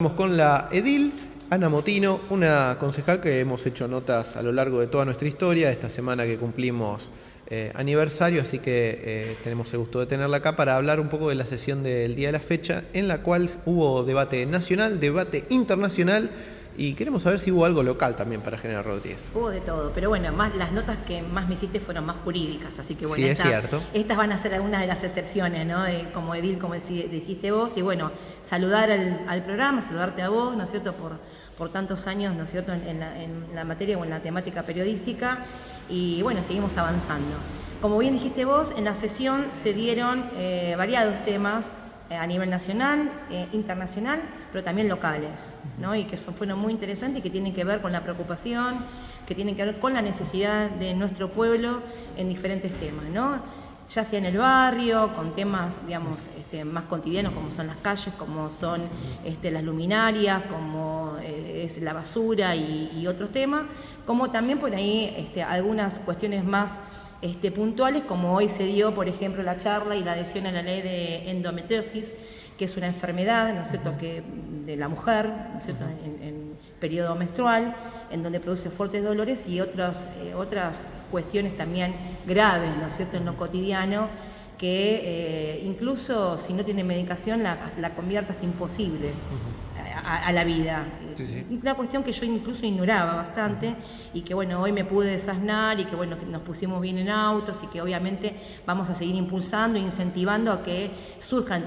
Estamos con la edil Ana Motino, una concejal que hemos hecho notas a lo largo de toda nuestra historia, esta semana que cumplimos aniversario, así que tenemos el gusto de tenerla acá para hablar un poco de la sesión del día de la fecha, en la cual hubo debate nacional, debate internacional, y queremos saber si hubo algo local también para General Rodríguez. Hubo de todo, pero bueno, las notas que más me hiciste fueron más jurídicas, así que bueno, sí, es cierto. Estas van a ser algunas de las excepciones, ¿no? Como edil, como dijiste vos, y bueno, saludar al programa, saludarte a vos, ¿no es cierto?, por tantos años, ¿no es cierto?, en la materia o en la temática periodística, y bueno, seguimos avanzando. Como bien dijiste vos, en la sesión se dieron variados temas a nivel nacional, internacional, pero también locales, ¿no? Y que fueron muy interesantes y que tienen que ver con la preocupación, que tienen que ver con la necesidad de nuestro pueblo en diferentes temas, ¿no? Ya sea en el barrio, con temas, digamos, más cotidianos, como son las calles, como son las luminarias, como es la basura y otros temas, como también por ahí algunas cuestiones más puntuales, como hoy se dio, por ejemplo, la charla y la adhesión a la ley de endometriosis, que es una enfermedad, ¿no es cierto?, que de la mujer, ¿no es cierto?, en periodo menstrual, en donde produce fuertes dolores y otras cuestiones también graves, ¿no es cierto?, en lo cotidiano, que incluso si no tiene medicación la convierte hasta imposible a la vida. Sí. Una cuestión que yo incluso ignoraba bastante y que bueno, hoy me pude desasnar y que bueno, nos pusimos bien en autos y que obviamente vamos a seguir impulsando e incentivando a que surjan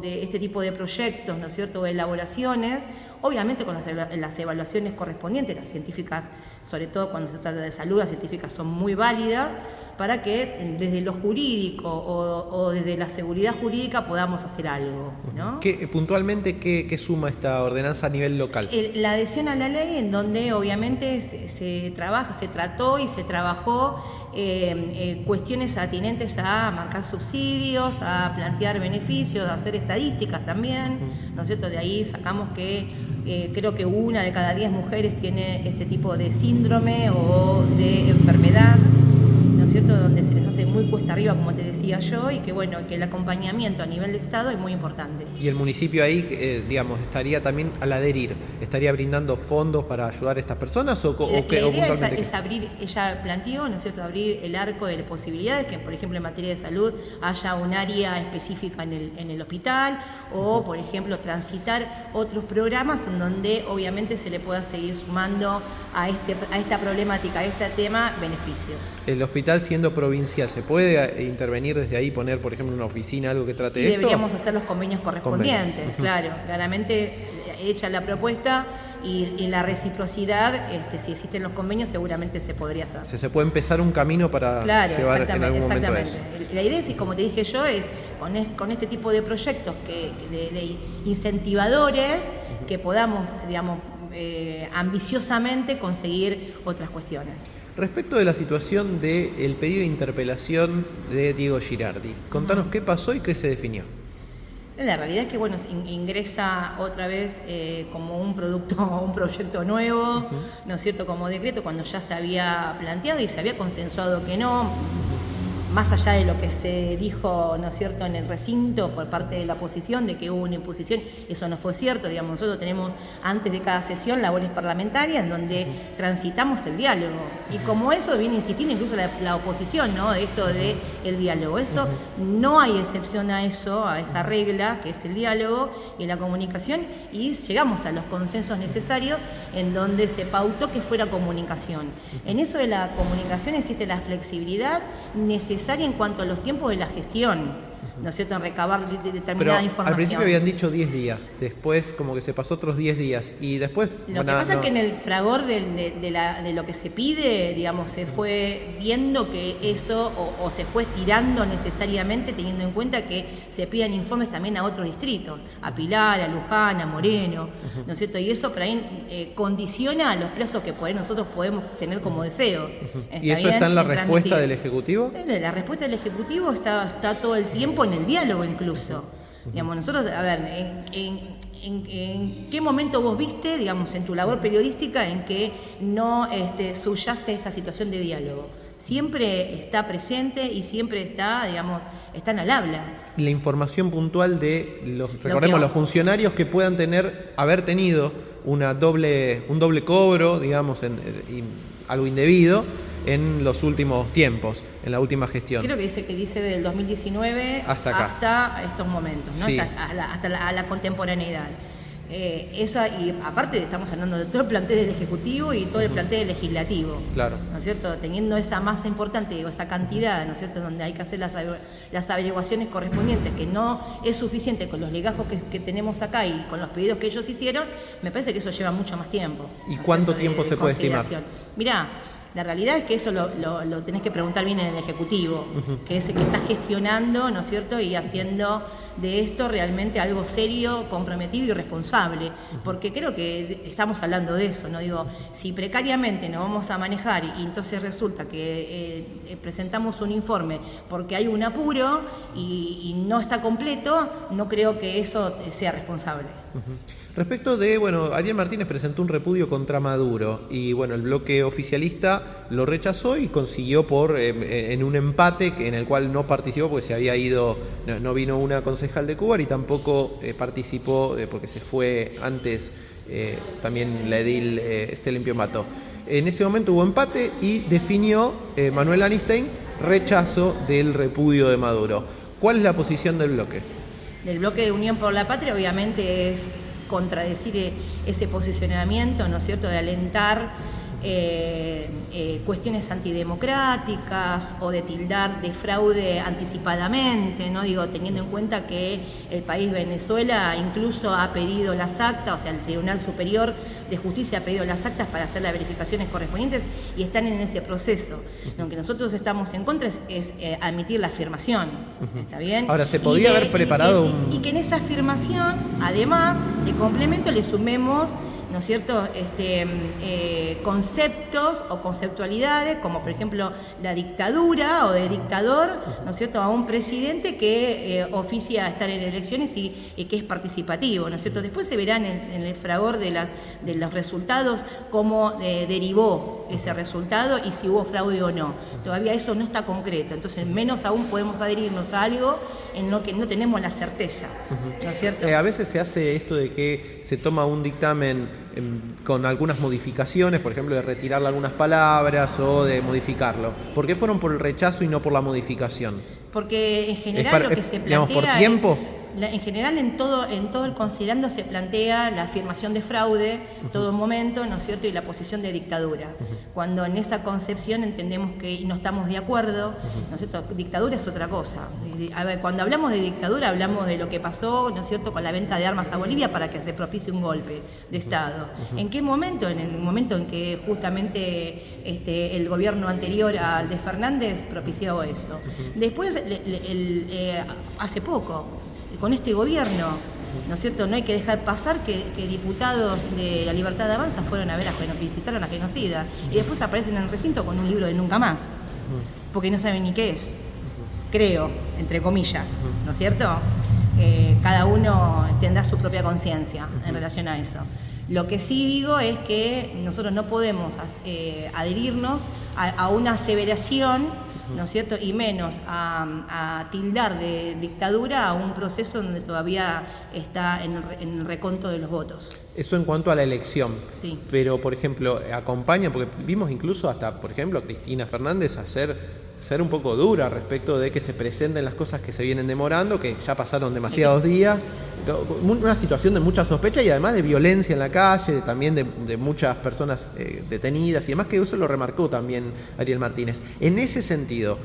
este tipo de proyectos, ¿no es cierto?, de elaboraciones, obviamente con las evaluaciones correspondientes, las científicas, sobre todo cuando se trata de salud, las científicas son muy válidas, para que desde lo jurídico o desde la seguridad jurídica podamos hacer algo, ¿no? Puntualmente, ¿qué suma esta ordenanza a nivel local? La adhesión a la ley, en donde obviamente se trató y se trabajó cuestiones atinentes a marcar subsidios, a plantear beneficios, a hacer estadísticas también, ¿no es cierto? De ahí sacamos que creo que 1 de cada 10 mujeres tiene este tipo de síndrome o de enfermedad, ¿no es cierto?, donde se les hace muy cuesta arriba, como te decía yo, y que bueno, que el acompañamiento a nivel de Estado es muy importante. Y el municipio ahí, digamos, estaría también al adherir, ¿estaría brindando fondos para ayudar a estas personas o qué? La idea es abrir, ella planteó, ¿no es cierto?, abrir el arco de posibilidades, que por ejemplo en materia de salud haya un área específica en el hospital, o por ejemplo transitar otros programas en donde obviamente se le pueda seguir sumando a esta problemática, a este tema, beneficios. El hospital, siendo provincial, ¿se puede intervenir desde ahí, poner por ejemplo una oficina, algo que trate esto? Deberíamos hacer los convenios correspondientes, claro, claramente hecha la propuesta y la reciprocidad, si existen los convenios seguramente se podría hacer. Se puede empezar un camino para llevar en algún momento eso. La idea es, como te dije yo, es con este tipo de proyectos de incentivadores que podamos, digamos, ambiciosamente conseguir otras cuestiones. Respecto de la situación del pedido de interpelación de Diego Girardi, contanos qué pasó y qué se definió. La realidad es que bueno, ingresa otra vez como un proyecto nuevo, ¿no es cierto?, como decreto, cuando ya se había planteado y se había consensuado que no. Más allá de lo que se dijo, ¿no es cierto?, en el recinto por parte de la oposición, de que hubo una imposición, eso no fue cierto. Digamos, nosotros tenemos antes de cada sesión labores parlamentarias en donde transitamos el diálogo. Y como eso viene insistiendo incluso la oposición, ¿no?, de esto del diálogo. Eso, no hay excepción a eso, a esa regla que es el diálogo y la comunicación, y llegamos a los consensos necesarios en donde se pautó que fuera comunicación. En eso de la comunicación existe la flexibilidad necesaria en cuanto a los tiempos de la gestión, ¿no es cierto?, en recabar determinada información. Al principio habían dicho 10 días, después como que se pasó otros 10 días y después... Lo que pasa es que en el fragor de lo que se pide, digamos, se fue viendo que eso o se fue estirando necesariamente, teniendo en cuenta que se piden informes también a otros distritos, a Pilar, a Luján, a Moreno, ¿no es cierto? Y eso por ahí condiciona los plazos que nosotros podemos tener como deseo. ¿Y eso está en la respuesta del Ejecutivo? La respuesta del Ejecutivo está todo el tiempo en el diálogo incluso. Digamos, nosotros, a ver, ¿en qué momento vos viste, digamos, en tu labor periodística, en que no subyace esta situación de diálogo? siempre está presente y siempre está, digamos, están al habla. La información puntual de recordemos, los funcionarios que puedan haber tenido un doble cobro, digamos, algo indebido en los últimos tiempos, en la última gestión. Creo que dice del 2019 hasta estos momentos, ¿no? Sí. hasta la contemporaneidad. Y aparte estamos hablando de todo el plantel del Ejecutivo y todo el plantel del Legislativo, claro, ¿no es cierto? Teniendo esa masa importante, digo, esa cantidad, ¿no es cierto?, donde hay que hacer las averiguaciones correspondientes, que no es suficiente con los legajos que tenemos acá y con los pedidos que ellos hicieron, me parece que eso lleva mucho más tiempo. ¿Y cuánto tiempo se puede estimar? Mirá, la realidad es que eso lo tenés que preguntar bien en el Ejecutivo, que es el que está gestionando, ¿no es cierto?, y haciendo de esto realmente algo serio, comprometido y responsable, porque creo que estamos hablando de eso, ¿no? Digo, si precariamente nos vamos a manejar y entonces resulta que presentamos un informe porque hay un apuro y no está completo, no creo que eso sea responsable. Respecto de, Ariel Martínez presentó un repudio contra Maduro y el bloque oficialista lo rechazó y consiguió en un empate en el cual no participó porque se había ido, no vino una concejal de Cuba y tampoco participó porque se fue antes también la edil Estela Mato. En ese momento hubo empate y definió Manuel Anistey rechazo del repudio de Maduro. ¿Cuál es la posición del bloque? Del bloque de Unión por la Patria obviamente es contradecir ese posicionamiento, ¿no es cierto?, de alentar cuestiones antidemocráticas o de tildar de fraude anticipadamente, ¿no? Digo, teniendo en cuenta que el país Venezuela incluso ha pedido las actas, o sea, el Tribunal Superior de Justicia ha pedido las actas para hacer las verificaciones correspondientes y están en ese proceso. Lo que nosotros estamos en contra es admitir la afirmación, ¿está bien? Ahora, se podía haber preparado y que en esa afirmación, además, de complemento le sumemos, ¿no es cierto?, conceptos o conceptualidades, como por ejemplo la dictadura o de dictador, ¿no es cierto?, a un presidente que oficia estar en elecciones y que es participativo, ¿no es cierto? Después se verán en el fragor de los resultados cómo derivó ese resultado y si hubo fraude o no. Todavía eso no está concreto, entonces menos aún podemos adherirnos a algo en lo que no tenemos la certeza, ¿no es cierto? A veces se hace esto de que se toma un dictamen con algunas modificaciones, por ejemplo, de retirarle algunas palabras o de modificarlo. ¿Por qué fueron por el rechazo y no por la modificación? Porque en general lo que se plantea, digamos, por tiempo. En general en todo el considerando se plantea la afirmación de fraude todo momento, ¿no es cierto?, y la posición de dictadura. Cuando en esa concepción entendemos que no estamos de acuerdo, ¿no es cierto?, dictadura es otra cosa. A ver, cuando hablamos de dictadura hablamos de lo que pasó, ¿no es cierto?, con la venta de armas a Bolivia para que se propicie un golpe de Estado. ¿En qué momento? En el momento en que justamente el gobierno anterior al de Fernández propició eso. Después, hace poco, con este gobierno, ¿no es cierto?, no hay que dejar pasar que diputados de La Libertad de Avanza fueron a ver visitaron a genocida y después aparecen en el recinto con un libro de nunca más, porque no saben ni qué es, creo, entre comillas, ¿no es cierto? Cada uno tendrá su propia conciencia en relación a eso. Lo que sí digo es que nosotros no podemos adherirnos a una aseveración, ¿no es cierto?, y menos a tildar de dictadura a un proceso donde todavía está en el reconto de los votos. Eso en cuanto a la elección. Sí. Pero, por ejemplo, acompaña, porque vimos incluso hasta, por ejemplo, a Cristina Fernández ser un poco dura respecto de que se presenten las cosas que se vienen demorando, que ya pasaron demasiados días, una situación de mucha sospecha y además de violencia en la calle, también de muchas personas detenidas y demás, que eso lo remarcó también Ariel Martínez. En ese sentido,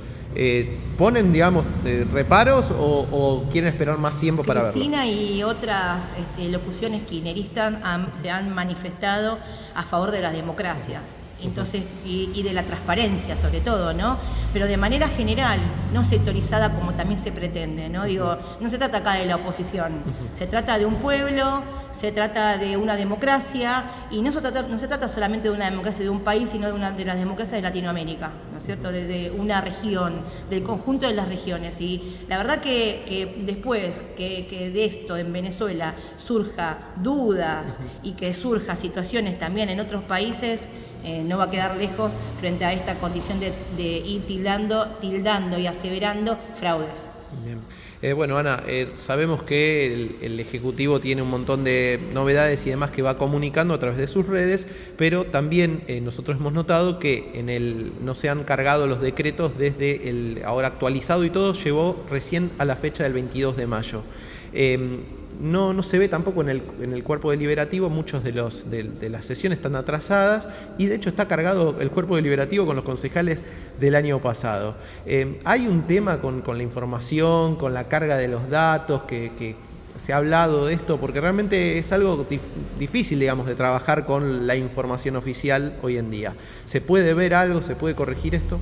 ¿ponen, digamos, reparos o quieren esperar más tiempo para verlo? Cristina y otras locuciones kirchneristas se han manifestado a favor de las democracias. Entonces, y de la transparencia sobre todo, ¿no? Pero de manera general, no sectorizada como también se pretende, ¿no? Digo, no se trata acá de la oposición, se trata de un pueblo, se trata de una democracia, y no se trata solamente de una democracia de un país, sino de las democracias de Latinoamérica, ¿no es cierto?, de una región, del conjunto de las regiones. Y la verdad que después que de esto en Venezuela surja dudas y que surja situaciones también en otros países, no va a quedar lejos frente a esta condición de ir tildando y aseverando fraudes. Bien. Bueno, Ana, sabemos que el Ejecutivo tiene un montón de novedades y demás que va comunicando a través de sus redes, pero también nosotros hemos notado que no se han cargado los decretos desde el ahora actualizado y todo llegó recién a la fecha del 22 de mayo. No se ve tampoco en el cuerpo deliberativo, muchos de las sesiones están atrasadas y de hecho está cargado el cuerpo deliberativo con los concejales del año pasado. Hay un tema con la información, con la carga de los datos, que se ha hablado de esto, porque realmente es algo difícil, digamos, de trabajar con la información oficial hoy en día. ¿Se puede ver algo? ¿Se puede corregir esto?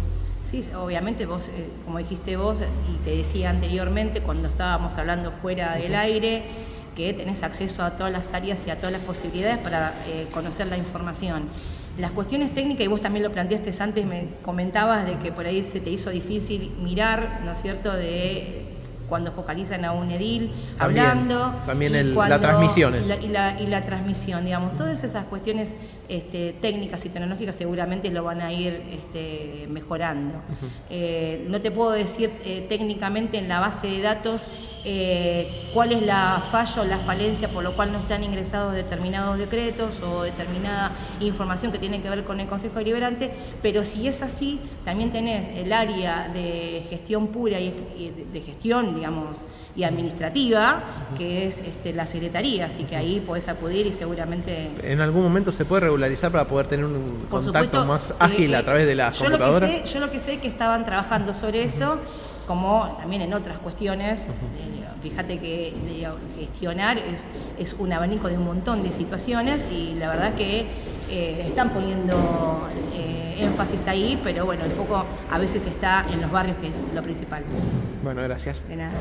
Sí, obviamente vos, como dijiste vos, y te decía anteriormente cuando estábamos hablando fuera del aire, que tenés acceso a todas las áreas y a todas las posibilidades para conocer la información. Las cuestiones técnicas, y vos también lo planteaste antes, me comentabas de que por ahí se te hizo difícil mirar, ¿no es cierto?, de cuando focalizan a un edil hablando. También la transmisión. Y la transmisión, digamos. Todas esas cuestiones técnicas y tecnológicas seguramente lo van a ir mejorando. No te puedo decir técnicamente en la base de datos cuál es la falla o la falencia por lo cual no están ingresados determinados decretos o determinada información que tiene que ver con el Consejo Deliberante, pero si es así, también tenés el área de gestión pura y de gestión, digamos, y administrativa, que es la Secretaría, así que ahí podés acudir y seguramente... ¿En algún momento se puede regularizar para poder tener un contacto más ágil a través de las computadoras? Yo lo que sé es que estaban trabajando sobre eso, como también en otras cuestiones. Fíjate que gestionar es un abanico de un montón de situaciones y la verdad que están poniendo énfasis ahí, pero bueno, el foco a veces está en los barrios, que es lo principal. Bueno, gracias. De nada.